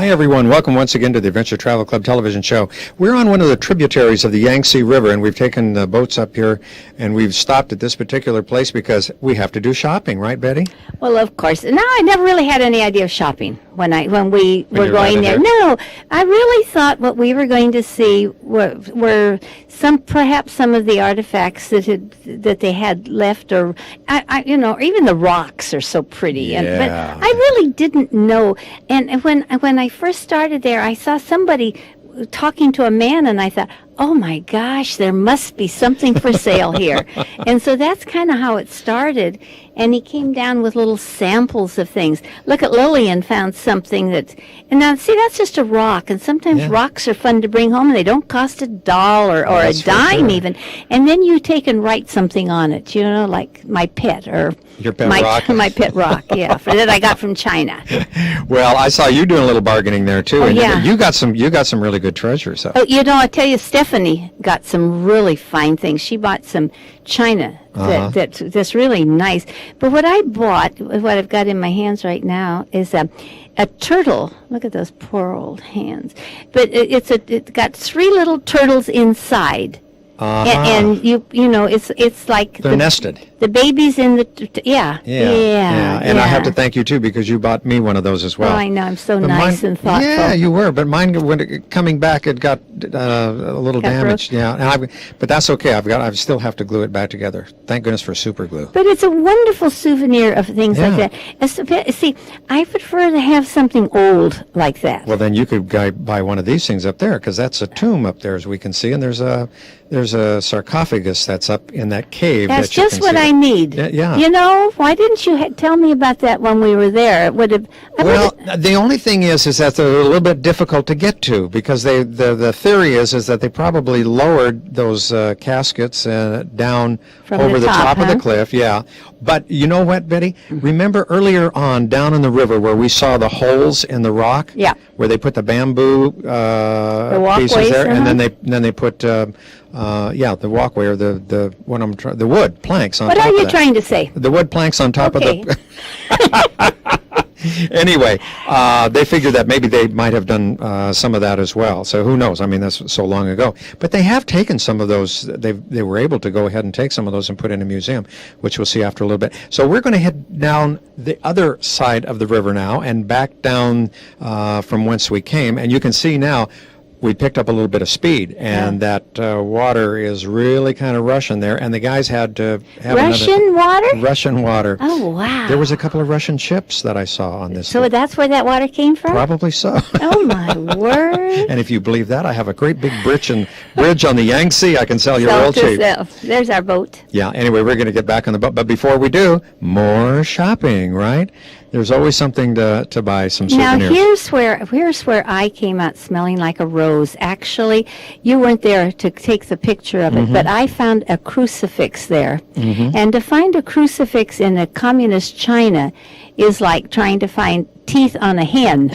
Hi, everyone. Welcome once again to the Adventure Travel Club television show. We're on one of the tributaries of the Yangtze River, and we've taken the boats up here, and we've stopped at this particular place because we have to do shopping, right, Betty? Well, of course. No, I never really had any idea of shopping when we were going there. there. No, I really thought what we were going to see were perhaps some of the artifacts that they had left, or or even the rocks are so pretty. But Yeah. I really didn't know. And when I first started there, I saw somebody talking to a man, and I thought, oh my gosh, there must be something for sale here. And so that's kind of how it started. And he came down with little samples of things. Look at Lillian found something and now see, that's just a rock. And sometimes rocks are fun to bring home, and they don't cost $1 or a dime even. And then you take and write something on it, like my pet, or Your pet rock? My pet rock, yeah, that I got from China. Well, I saw you doing a little bargaining there, too. Oh, and yeah. You got some really good treasures. So. Oh, I tell you, Stephanie got some really fine things. She bought some china that's really nice. But what I bought, what I've got in my hands right now, is a turtle. Look at those poor old hands. But it's got 3 little turtles inside. And it's like they're nested. The baby's in the Yeah. And I have to thank you too, because you bought me one of those as well. Oh, I know. I'm so nice and thoughtful. Yeah, you were. But mine, coming back, it got a little damaged. Broke. Yeah, but that's okay. I still have to glue it back together. Thank goodness for super glue. But it's a wonderful souvenir of things like that. See, I prefer to have something old like that. Well, then you could buy one of these things up there, because that's a tomb up there, as we can see, and there's a sarcophagus that's up in that cave. That's that you just can what see. I need. Yeah. Why didn't you tell me about that when we were there? It would have. Well, the only thing is that they're a little bit difficult to get to, because the theory is that they probably lowered those caskets down From over the top, of the cliff. Yeah. But you know what, Betty? Remember earlier on down in the river where we saw the holes in the rock? Yeah. Where they put the bamboo pieces there, and then they put the walkway, or the wood planks on top of that. What are you trying to say? The wood planks on top of the... Anyway, they figured that maybe they might have done some of that as well. So who knows? I mean, that's so long ago. But they have taken some of those. They were able to go ahead and take some of those and put in a museum, which we'll see after a little bit. So we're going to head down the other side of the river now, and back down from whence we came. And you can see now, we picked up a little bit of speed, and that water is really kind of rushing there, and the guys had to have Russian water. Oh, wow. There was a couple of Russian ships that I saw on this. So that's where that water came from? Probably so. Oh, my word. And if you believe that, I have a great big bridge on the Yangtze I can sell you real cheap. There's our boat. Yeah, anyway, we're going to get back on the boat, but before we do, more shopping, right? There's always something to buy, some souvenirs. Now, here's where I came out smelling like a rose. Actually, you weren't there to take the picture of it, but I found a crucifix there. And to find a crucifix in a communist China is like trying to find teeth on a hen,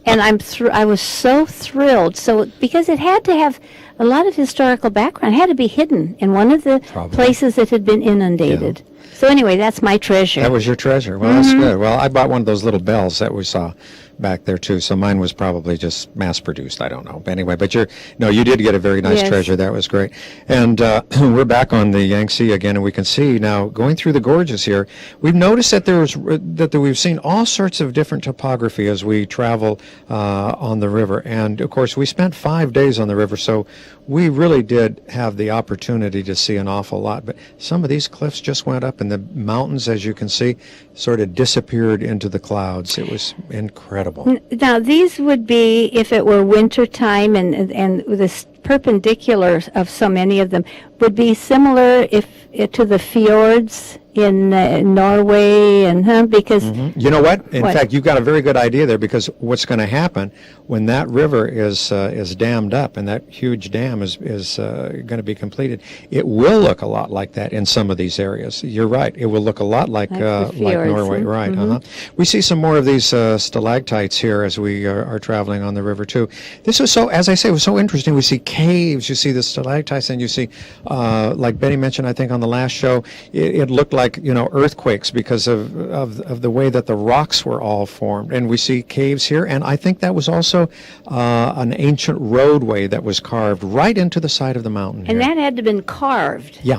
And I was so thrilled. So because it had to have a lot of historical background, it had to be hidden in one of the places that had been inundated. Yeah. So anyway, that's my treasure. That was your treasure. Well, that's good. Well, I bought one of those little bells that we saw back there too. So mine was probably just mass-produced. I don't know. But anyway, but you did get a very nice treasure. That was great. And we're back on the Yangtze again, and we can see now going through the gorges here. We've noticed that we've seen all sorts of different topography as we travel on the river. And of course, we spent 5 days on the river, so we really did have the opportunity to see an awful lot. But some of these cliffs just went up, and the mountains, as you can see, sort of disappeared into the clouds. It was incredible. Now, these would be, if it were winter time, and the perpendicular of so many of them would be similar to the fjords in Norway, and because you know what? In fact, you've got a very good idea there, because what's going to happen when that river is dammed up, and that huge dam is going to be completed, it will look a lot like that in some of these areas. You're right. It will look a lot like Norway, right? We see some more of these stalactites here as we are traveling on the river too. This was as I say, it was so interesting. We see caves. You see the stalactites, and you see, like Betty mentioned, I think on the last show, it looked like like, earthquakes because of the way that the rocks were all formed. And we see caves here, and I think that was also an ancient roadway that was carved right into the side of the mountain And here. that had to have been carved. Yeah.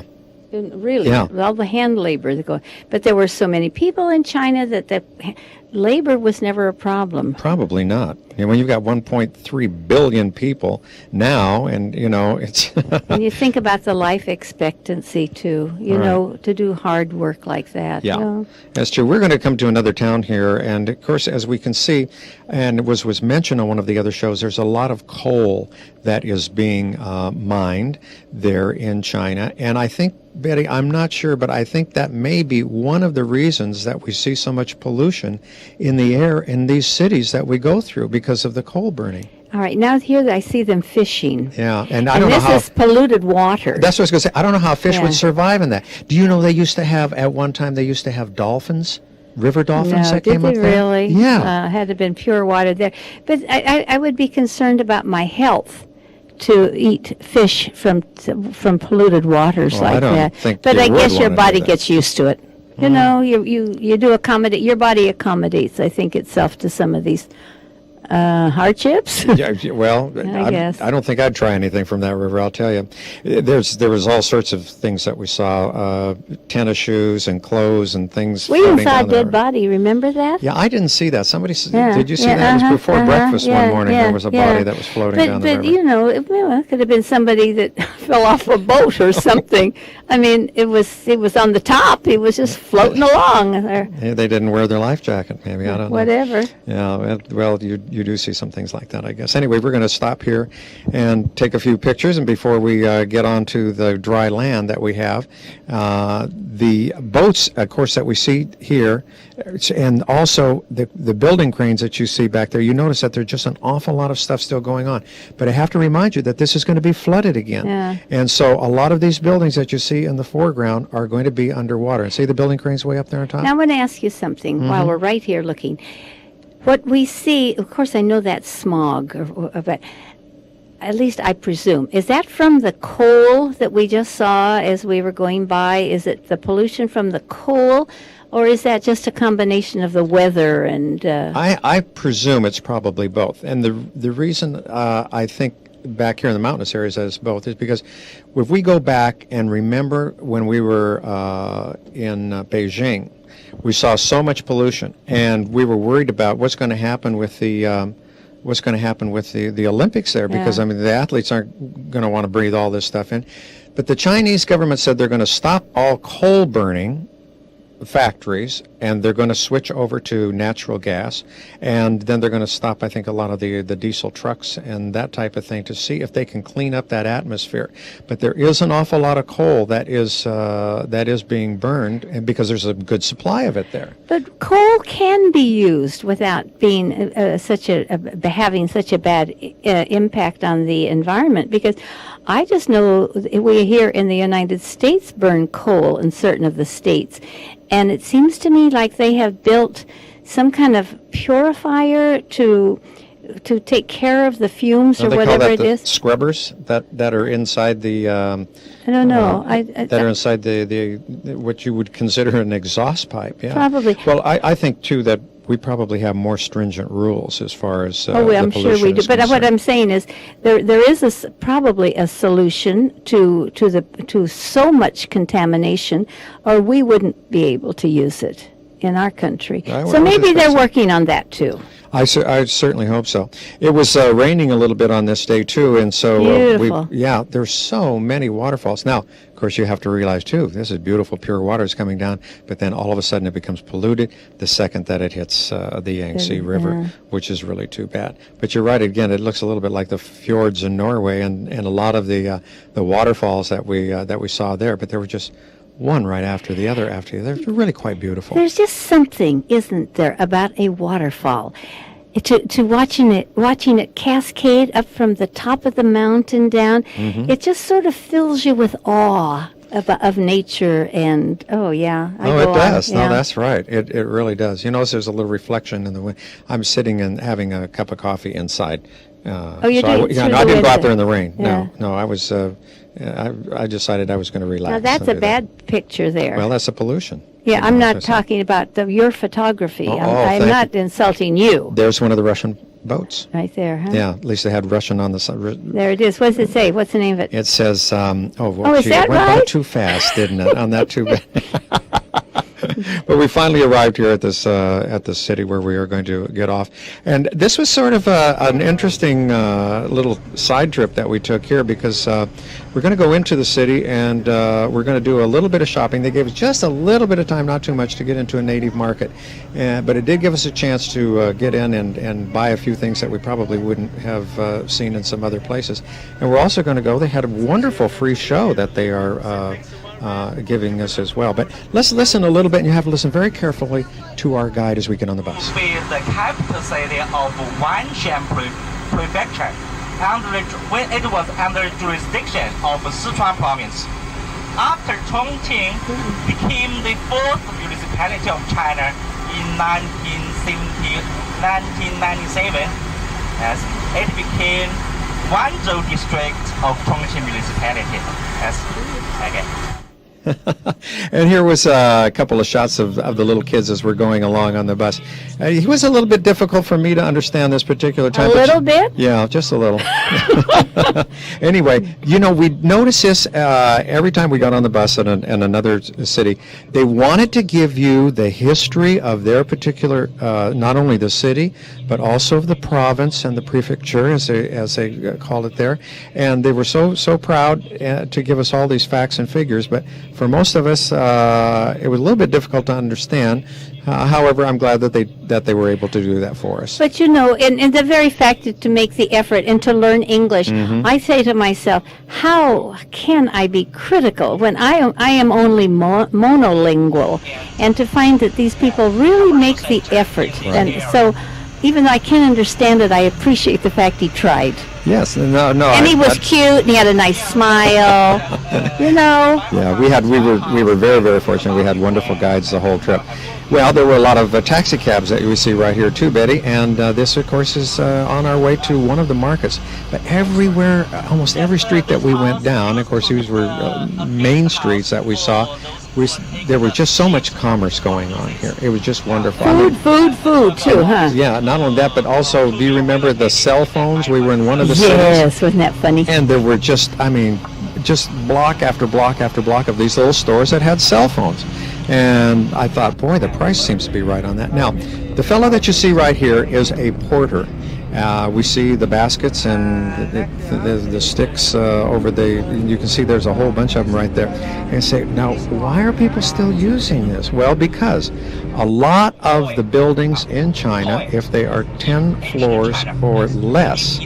Really, Yeah. with all the hand labor that go. But there were so many people in China that the labor was never a problem. Probably not. When you've got 1.3 billion people now, and it's And you think about the life expectancy too, to do hard work like that. Yeah, that's true. We're going to come to another town here, and of course, as we can see, and it was mentioned on one of the other shows, there's a lot of coal that is being mined there in China, and I think, Betty, I'm not sure, but I think that may be one of the reasons that we see so much pollution in the air in these cities that we go through because of the coal burning. All right, now here I see them fishing. Yeah, and I don't know this how. is polluted water. That's what I was going to say. I don't know how fish Yeah. would survive in that. Do you know at one time they used to have dolphins, river dolphins that did came they up there? really? Yeah. Had to have been pure water there. But I would be concerned about my health to eat fish from polluted waters Well, like I don't that. think But you I would guess your wanna do body that. gets used to it. You know, you do accommodate, your body accommodates, I think, itself to some of these hardships. Yeah, well, I guess. I don't think I'd try anything from that river, I'll tell you. There was all sorts of things that we saw, tennis shoes and clothes and things We even floating saw a down the dead river. body, remember that? Yeah, I didn't see that. Yeah, Did you see yeah, that? It was before breakfast yeah, one morning. yeah, There was a yeah. body that was floating down the But river. it could have been somebody that fell off a boat or something. I mean, it was on the top. He was just floating along, or Yeah, they didn't wear their life jacket, maybe. I don't know. whatever. Yeah, well, you do see some things like that, I guess. Anyway, we're going to stop here and take a few pictures, and before we get on to the dry land that we have, the boats, of course, that we see here, and also the building cranes that you see back there, you notice that there's just an awful lot of stuff still going on. But I have to remind you that this is going to be flooded again. Yeah. And so a lot of these buildings that you see in the foreground are going to be underwater. And see the building cranes way up there on top? Now, I want to ask you something Mm-hmm. while we're right here looking. What we see, of course, I know that's smog, but at least I presume, is that from the coal that we just saw as we were going by? Is it the pollution from the coal, or is that just a combination of the weather and? I presume it's probably both. And the reason I think back here in the mountainous areas that it's both is because if we go back and remember when we were in Beijing, we saw so much pollution, and we were worried about what's going to happen with the Olympics there, because Yeah. I mean the athletes aren't going to want to breathe all this stuff in. But the Chinese government said they're going to stop all coal burning factories, and they're going to switch over to natural gas, and then they're going to stop, I think, a lot of the diesel trucks and that type of thing to see if they can clean up that atmosphere. But there is an awful lot of coal that is being burned, and because there's a good supply of it there. But coal can be used without being having such a bad impact on the environment, because I just know we here in the United States burn coal in certain of the states, and it seems to me like they have built some kind of purifier to take care of the fumes or They call whatever that it the is. scrubbers that are inside the I don't know. that are inside the what you would consider an exhaust pipe. Yeah, Probably. Well, I think too that we probably have more stringent rules as far as Oh, the I'm sure pollution we do. is But what concerned. I'm saying is, there is probably a solution to so much contamination, or we wouldn't be able to use it in our country. I would- So I would maybe just they're think so. working on that too. I certainly hope so. It was raining a little bit on this day too, and so Beautiful. there's so many waterfalls. Now, of course, you have to realize too, this is beautiful, pure water is coming down, but then all of a sudden it becomes polluted the second that it hits the Yangtze River, which is really too bad. But you're right, again, it looks a little bit like the fjords in Norway, and a lot of the waterfalls that we saw there, but there were just one right after the other after the other. They're really quite beautiful. There's just something, isn't there, about a waterfall? To watching it cascade up from the top of the mountain down, it just sort of fills you with awe of nature, and Oh, it does. Yeah. No, that's right. It really does. You notice there's a little reflection in the wind. I'm sitting and having a cup of coffee inside. Oh, you're doing it through I the didn't go out window. there in the rain. Yeah. No, I was I decided I was going to relax. Now that's and a do that. bad picture there. Well, that's the pollution. Yeah, You I'm know, not as I said. talking about your photography. Oh, I'm thank not insulting you. There's one of the Russian boats. Right there, huh? Yeah, at least they had Russian on the side. There it is. What does it say? What's the name of it? It says, is gee, that it went right? by too fast, didn't it? On that too bad. But we finally arrived here at this city where we are going to get off, and this was sort of an interesting little side trip that we took here because we're going to go into the city and we're going to do a little bit of shopping. They gave us just a little bit of time, not too much, to get into a native market, but it did give us a chance to get in and buy a few things that we probably wouldn't have seen in some other places. And we're also going to go. They had a wonderful free show that they are giving us as well. But let's listen a little bit, and you have to listen very carefully to our guide as we get on the bus. With the capital city of Wanshan Prefecture, when it was under jurisdiction of Sichuan province. After Chongqing became the fourth municipality of China in 1997, as it became Wanzhou district of Chongqing municipality. Yes. Okay. And here was a couple of shots of the little kids as we're going along on the bus. It was a little bit difficult for me to understand this particular time. A little bit? Yeah, just a little. Anyway, you know, we noticed this every time we got on the bus in another city. They wanted to give you the history of their particular, not only the city, but also of the province and the prefecture, as they call it there. And they were so proud to give us all these facts and figures. But for most of us, it was a little bit difficult to understand. However, I'm glad that they were able to do that for us. But you know, and the very fact that to make the effort and to learn English, I say to myself, how can I be critical when I am only monolingual? And to find that these people really make the effort. Right. And so, even though I can't understand it, I appreciate the fact he tried. Yes, no. And he was cute, and he had a nice smile, you know. Yeah, we were very, very fortunate. We had wonderful guides the whole trip. Well, there were a lot of taxi cabs that we see right here too, Betty, and this, of course, is on our way to one of the markets. But everywhere, almost every street that we went down, of course, these were main streets that we saw. There was just so much commerce going on here. It was just wonderful. Food too, huh? Yeah, not only that, but also, do you remember the cell phones? We were in one of the cities. Yes, wasn't that funny? And there were just block after block after block of these little stores that had cell phones. And I thought, boy, the price seems to be right on that. Now, the fellow that you see right here is a porter. We see the baskets and the sticks over you can see there's a whole bunch of them right there. And I say, now, why are people still using this? Well, because a lot of the buildings in China, if they are 10 floors or less,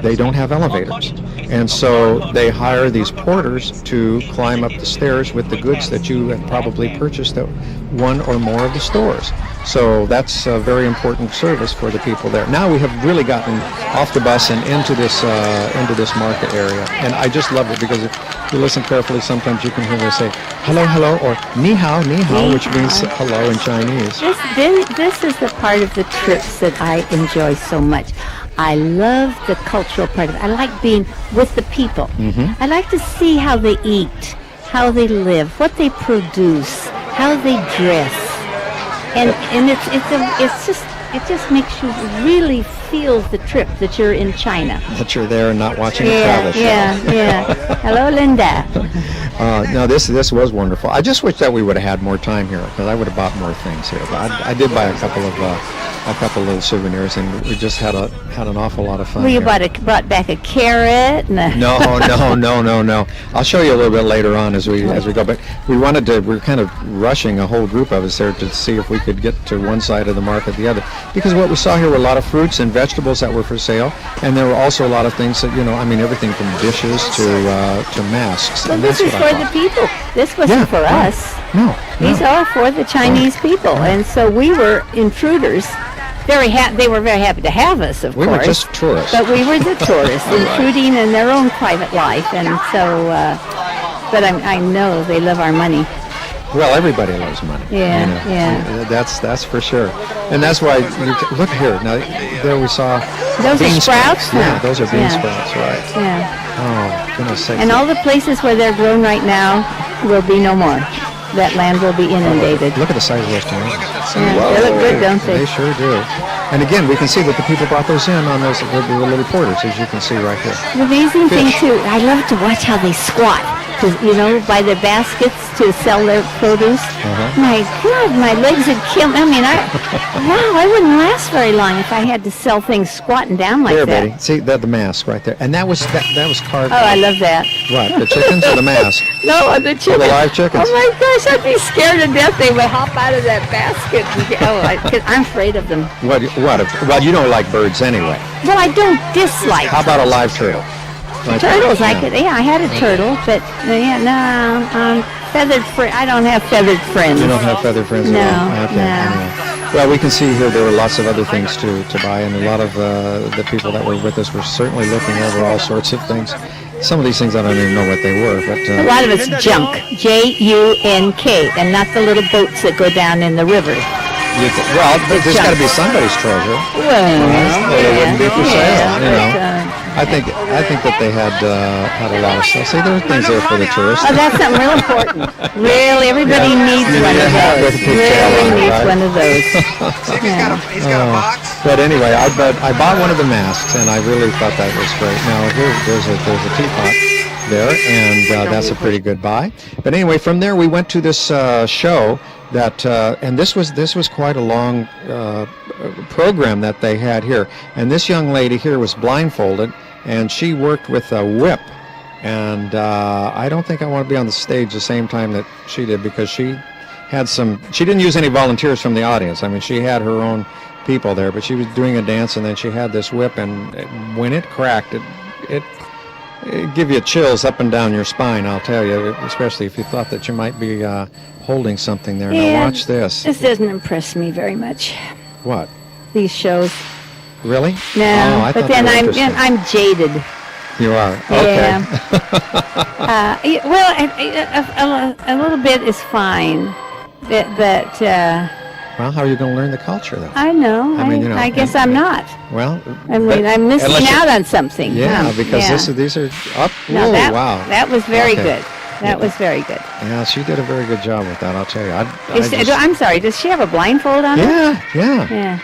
they don't have elevators. And so they hire these porters to climb up the stairs with the goods that you have probably purchased at one or more of the stores. So that's a very important service for the people there. Now we have really gotten off the bus and into this market area, and I just love it because if you listen carefully, sometimes you can hear them say hello, hello, or ni hao, which means hello in Chinese. This is the part of the trips that I enjoy so much. I love the cultural part of it. I like being with the people. I like to see how they eat, how they live, what they produce, how they dress. And it just makes you really feel the trip that you're in China. That you're there and not watching a travel show. Yeah. Hello, Linda. No, this was wonderful. I just wish that we would have had more time here because I would have bought more things here. But I did buy a couple of little souvenirs, and we just had an awful lot of fun. Well, you here. brought back a carrot. And No. I'll show you a little bit later on as we go. But we're kind of rushing a whole group of us there to see if we could get to one side of the market, the other. Because what we saw here were a lot of fruits and vegetables that were for sale, and there were also a lot of things that everything from dishes to masks. Well, and this that's is what I for the thought. people. This wasn't for us. No. These are for the Chinese people, and so we were intruders. They were very happy to have us, of We course. were just tourists. But we were the tourists, intruding in their own private life, and so. But I know they love our money. Well, everybody loves money. Yeah. That's for sure. And that's why, look here. Now, there we saw Those are bean sprouts? Yeah, No. those are bean Yeah. sprouts, right. Yeah. Oh, goodness sakes. And all the places where they're grown right now will be no more. That land will be inundated. Look at the size of those tomatoes. Yeah, they look good, don't they? They sure do. And again, we can see that the people brought those in on those the little reporters, as you can see right here. The amazing thing, too, I love to watch how they squat, by their baskets to sell their produce. My God, my legs would kill me. I mean, I wouldn't last very long if I had to sell things squatting down like There, that. Betty. See, the mask right there. And that was carved. Oh, I love that. What, the chickens or the mask? No, the chickens. the live chickens. Oh, my gosh, I'd be scared to death. They would hop out of that basket. I'm afraid of them. What? Well, you don't like birds anyway. Well, I don't dislike How about a live turtle? Like turtles. that? I had a turtle, but feathered. I don't have feathered friends. You don't have feathered friends No, at all? Okay, no. anyway. Well, we can see here there were lots of other things to buy, and a lot of the people that were with us were certainly looking over all sorts of things. Some of these things I don't even know what they were, but A lot of it's junk, JUNK, and not the little boats that go down in the river. there's got to be somebody's treasure. Well, It wouldn't be for sale, you know. but, I think that they had a lot of stuff. See, there were things there for the tourists. oh, that's something real important. Really, everybody needs one of those. With a pigtail on Really it, needs right? one of those. He's got a box. But anyway, I bought one of the masks, and I really thought that was great. Now there's a teapot there, and that's a pretty good buy. But anyway, from there we went to this show that, and this was quite a long program that they had here. And this young lady here was blindfolded, and she worked with a whip. And I don't think I want to be on the stage the same time that she did, because she didn't use any volunteers from the audience. I mean, she had her own people there, but she was doing a dance, and then she had this whip, and when it cracked, it give you chills up and down your spine, I'll tell you, especially if you thought that you might be holding something there. Yeah, now watch this. This doesn't impress me very much, What? these shows. Really? No, Oh, I but thought then they were interesting. I'm jaded. You are? Okay. Well, a little bit is fine, but Well, how are you going to learn the culture, though? I know. I mean, you know, I guess I'm not. Well, I mean, I'm missing unless you- out on something. Yeah, huh? because Yeah. these are up. No, Whoa, that, wow. that was very Okay. good. That was very good. Yeah, she did a very good job with that, I'll tell you. I'm sorry, does she have a blindfold on? Yeah. Yeah.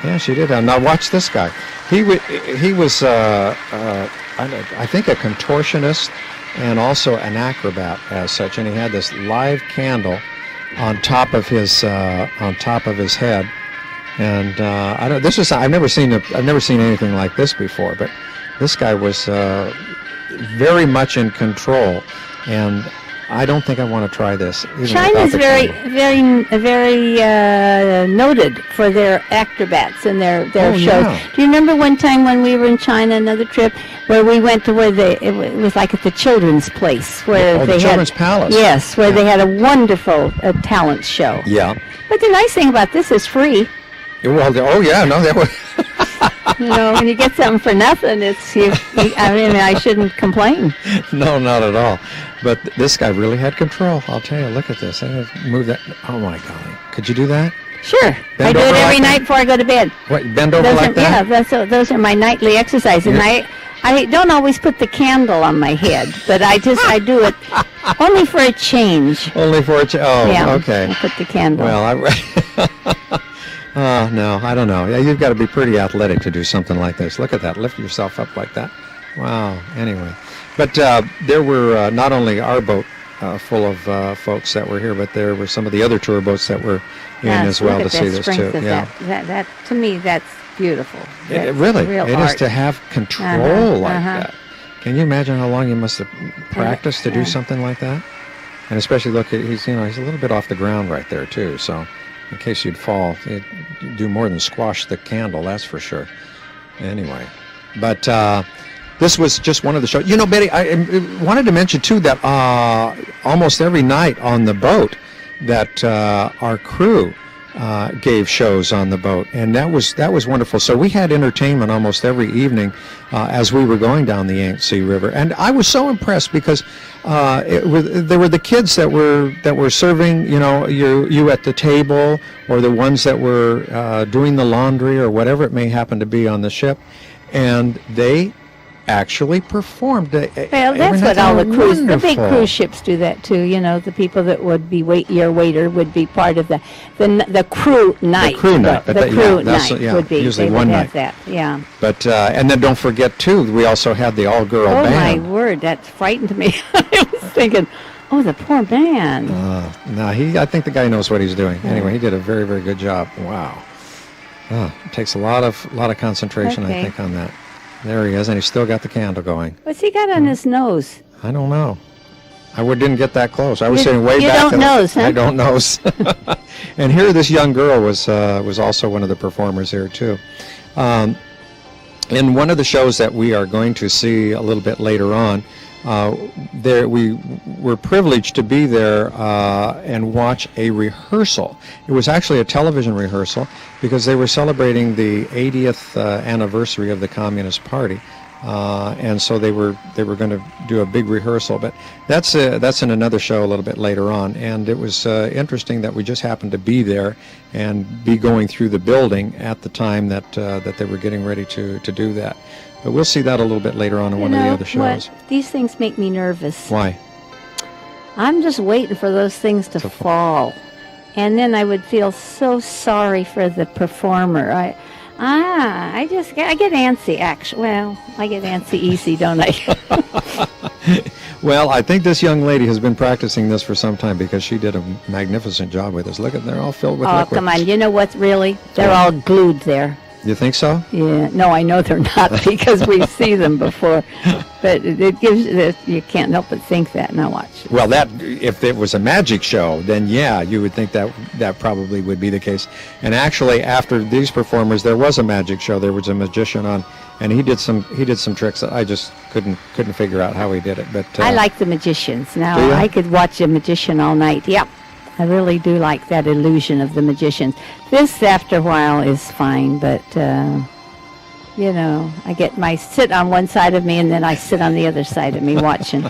Yeah, she did. Now watch this guy. He was I think a contortionist and also an acrobat as such, and he had this live candle on top of his head. And I've never seen anything like this before. But this guy was very much in control, and I don't think I want to try this. even without China's the very, candle. very noted for their acrobats and their Oh, shows. yeah. Do you remember one time when we were in China, another trip, where we went to it was like at the children's place where Oh, they the had Children's Palace. Yes, where they had a wonderful talent show. Yeah. But the nice thing about this is free. Well, oh yeah, no, that was. You know, when you get something for nothing, I shouldn't complain. No, not at all. But this guy really had control. I'll tell you. Look at this. I move that. Oh my golly! Could you do that? Sure. I do over it every like that? night before I go to bed. What? Bend over like that? Yeah, those are my nightly exercises. And I don't always put the candle on my head, but I do it only for a change. Only for a Yeah, okay. I put the candle. Well, no, I don't know. Yeah, you've got to be pretty athletic to do something like this. Look at that. Lift yourself up like that. Wow. Anyway. But there were not only our boat full of folks that were here, but there were some of the other tour boats that were in as well to see this too. Yeah. That to me, that's beautiful. That's Really, real it art. is to have control like uh-huh. that. Can you imagine how long you must have practiced to do something like that? And especially look, he's a little bit off the ground right there too. So, in case you'd fall, you'd do more than squash the candle, that's for sure. Anyway, but this was just one of the shows. You know, Betty, I wanted to mention too that almost every night on the boat, that our crew gave shows on the boat, and that was wonderful. So we had entertainment almost every evening as we were going down the Yangtze River, and I was so impressed because there were the kids that were serving, you at the table, or the ones that were doing the laundry or whatever it may happen to be on the ship, and they actually performed. Well, that's what all the big cruise ships do that too. You know, the people that would be your waiter would be part of the crew night. The crew night. The crew night would be usually they one would night. have that. Yeah. But and then don't forget too, we also had the all-girl Oh band. my word, that frightened me. I was thinking, oh, the poor man. No, I think the guy knows what he's doing. Anyway, he did a very, very good job. Wow. It takes a lot of concentration, I think, on that. There he is, and he's still got the candle going. What's he got on his nose? I don't know. I didn't get that close. I was sitting way back. You don't nose, huh? I don't nose. And here, this young girl was also one of the performers here too. In one of the shows that we are going to see a little bit later on, we were privileged to be there and watch a rehearsal. It was actually a television rehearsal because they were celebrating the 80th anniversary of the Communist Party, and so they were going to do a big rehearsal. But that's in another show a little bit later on. And it was interesting that we just happened to be there and be going through the building at the time that they were getting ready to do that. But we'll see that a little bit later on in one of the other shows. These things make me nervous. Why? I'm just waiting for those things to fall. And then I would feel so sorry for the performer. I get antsy, actually. Well, I get antsy easy, don't I? Well, I think this young lady has been practicing this for some time because she did a magnificent job with this. Look at, they're all filled with liquid. Oh, come on. You know what, really? They're all glued there. You think so? Yeah. No, I know they're not because we see them before. But it gives you can't help but think that. Now watch. Well, if it was a magic show, then yeah, you would think that probably would be the case. And actually, after these performers, there was a magic show. There was a magician on, and he did some tricks that I just couldn't figure out how he did it. But I like the magicians. Now do you? I could watch a magician all night. Yep. I really do like that illusion of the magicians. This, after a while, is fine, but, you know, I sit on one side of me, and then I sit on the other side of me watching.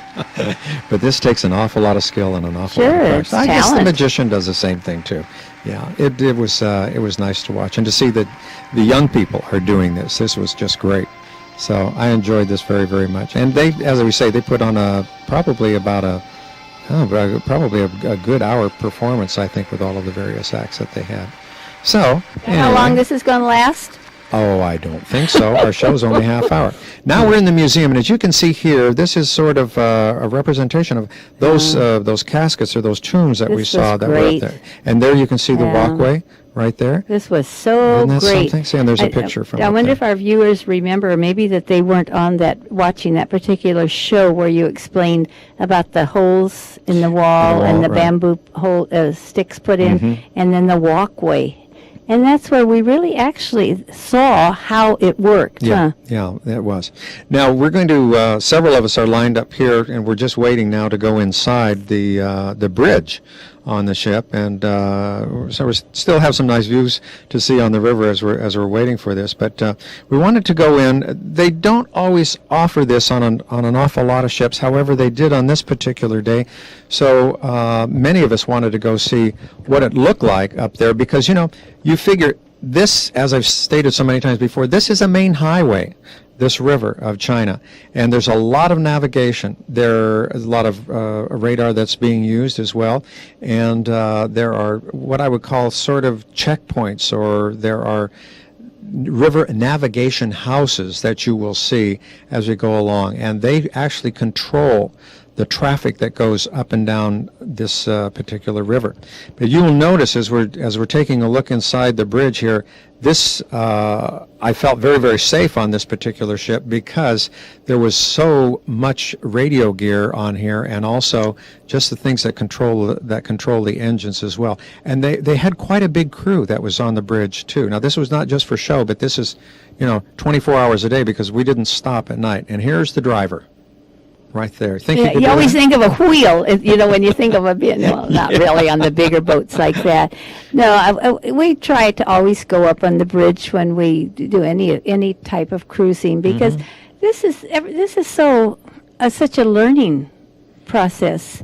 But this takes an awful lot of skill and an awful lot of practice. I guess the magician does the same thing, too. Yeah, it was nice to watch. And to see that the young people are doing this was just great. So I enjoyed this very, very much. And they, as we say, they put on probably a good hour performance, I think, with all of the various acts that they had. So, anyway. How long this is going to last? Oh, I don't think so. Our show's only half hour. Now we're in the museum, and as you can see here, this is sort of a representation of those caskets or those tombs that we saw that were up there. And there you can see the walkway right there. This was so Isn't that great. Something? See, and there's a picture from I wonder if our viewers remember, maybe that they weren't watching that particular show where you explained about the holes in the wall and the bamboo sticks put in, and then the walkway. And that's where we really actually saw how it worked. Yeah, it was. Now, we're going to, several of us are lined up here, and we're just waiting now to go inside the bridge on the ship, and so we still have some nice views to see on the river as we're waiting for this. But we wanted to go in. They don't always offer this on an awful lot of ships. However, they did on this particular day. So many of us wanted to go see what it looked like up there because you figure this, as I've stated so many times before, this is a main highway, this river of China, and there's a lot of navigation. There's a lot of radar that's being used as well, and there are what I would call sort of checkpoints, or there are river navigation houses that you will see as we go along, and they actually control the traffic that goes up and down this particular river. But you will notice as we're taking a look inside the bridge here, this I felt very, very safe on this particular ship because there was so much radio gear on here, and also just the things that control the engines as well. And they had quite a big crew that was on the bridge too. Now this was not just for show, but this is 24 hours a day because we didn't stop at night. And here's the driver. Right there. You always think of a wheel, when you think of not really on the bigger boats like that. No, we try to always go up on the bridge when we do any type of cruising because this is such a learning process.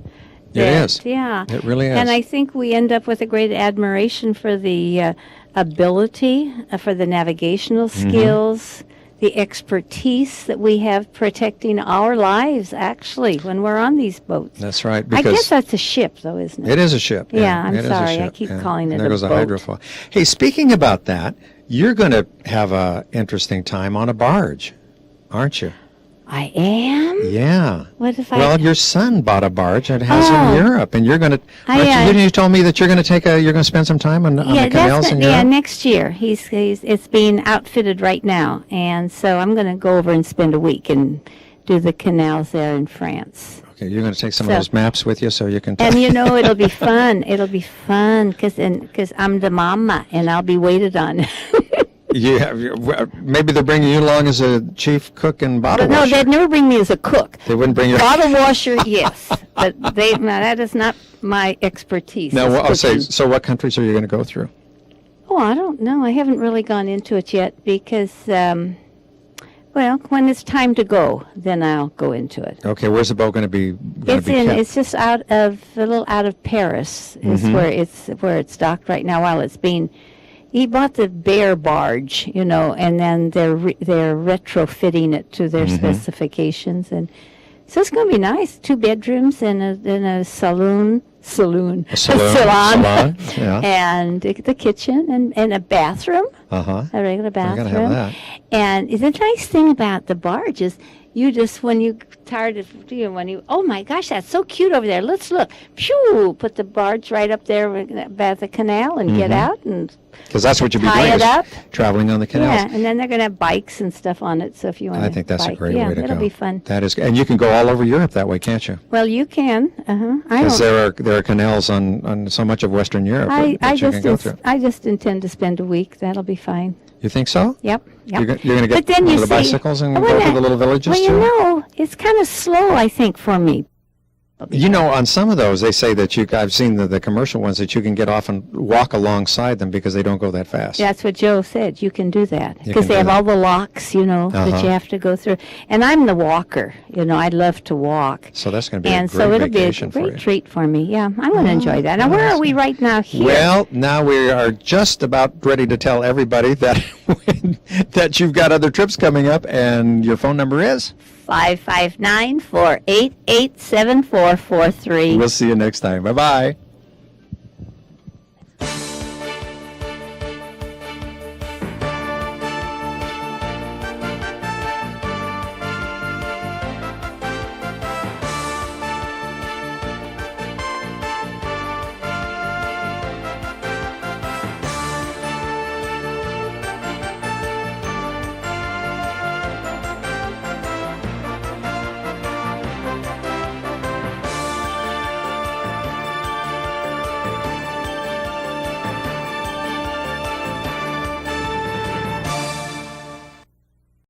It is. Yeah. It really is. And I think we end up with a great admiration for the ability, for the navigational skills, the expertise that we have protecting our lives, actually, when we're on these boats. That's right. I guess that's a ship, though, isn't it? It is a ship. Yeah, I'm it is a sorry. I ship, keep calling it there a goes boat. the hydrofoil. Hey, speaking about that, you're going to have a interesting time on a barge, aren't you? I am? Yeah. What if I... Well, your son bought a barge and has in Europe, and you're going to. You told me that you're going to spend some time on the canals in Europe. Yeah, next year. It's being outfitted right now, and so I'm going to go over and spend a week and do the canals there in France. Okay, you're going to take some of those maps with you so you can. And it'll be fun. It'll be fun because I'm the mama and I'll be waited on. Maybe they're bringing you along as a chief cook and bottle washer. No, they'd never bring me as a cook. They wouldn't bring you. Bottle washer, yes, but that is not my expertise. Now, I'll say. So, what countries are you going to go through? Oh, I don't know. I haven't really gone into it yet because, when it's time to go, then I'll go into it. Okay, where's the boat going to be? It's just a little out of Paris. Is where it's docked right now. While it's being. He bought the Bear barge, and then they're retrofitting it to their specifications, and so it's going to be nice. 2 bedrooms and a salon, yeah. And the kitchen and a bathroom, a regular bathroom. You're gonna have that. And the nice thing about the barge is you just, when you're tired of, oh my gosh, that's so cute over there. Let's look. Phew, put the barge right up there by the canal and get out and because that's what you'll be tie doing, it up. Traveling on the canals. Yeah, and then they're going to have bikes and stuff on it. So if you want to I think that's a great way to go. it'll be fun. That is, and you can go all over Europe that way, can't you? Well, you can. Because there are canals on so much of Western Europe that you can go through. I just intend to spend a week. That'll be fine. You think so? Yep. You're going to get the bicycles and go to the little villages too? Well, it's kind of slow, I think, for me. On some of those, they say that I've seen the commercial ones that you can get off and walk alongside them because they don't go that fast. That's what Joe said. You can do that because they have all the locks, that you have to go through. And I'm the walker. I love to walk. So that's going to be a great vacation for you. And so it'll be a great treat for me. Yeah, I'm going to enjoy that. Now, where are we right now here? Well, now we are just about ready to tell everybody that that you've got other trips coming up, and your phone number is? 559-488-7443. We'll see you next time. Bye-bye.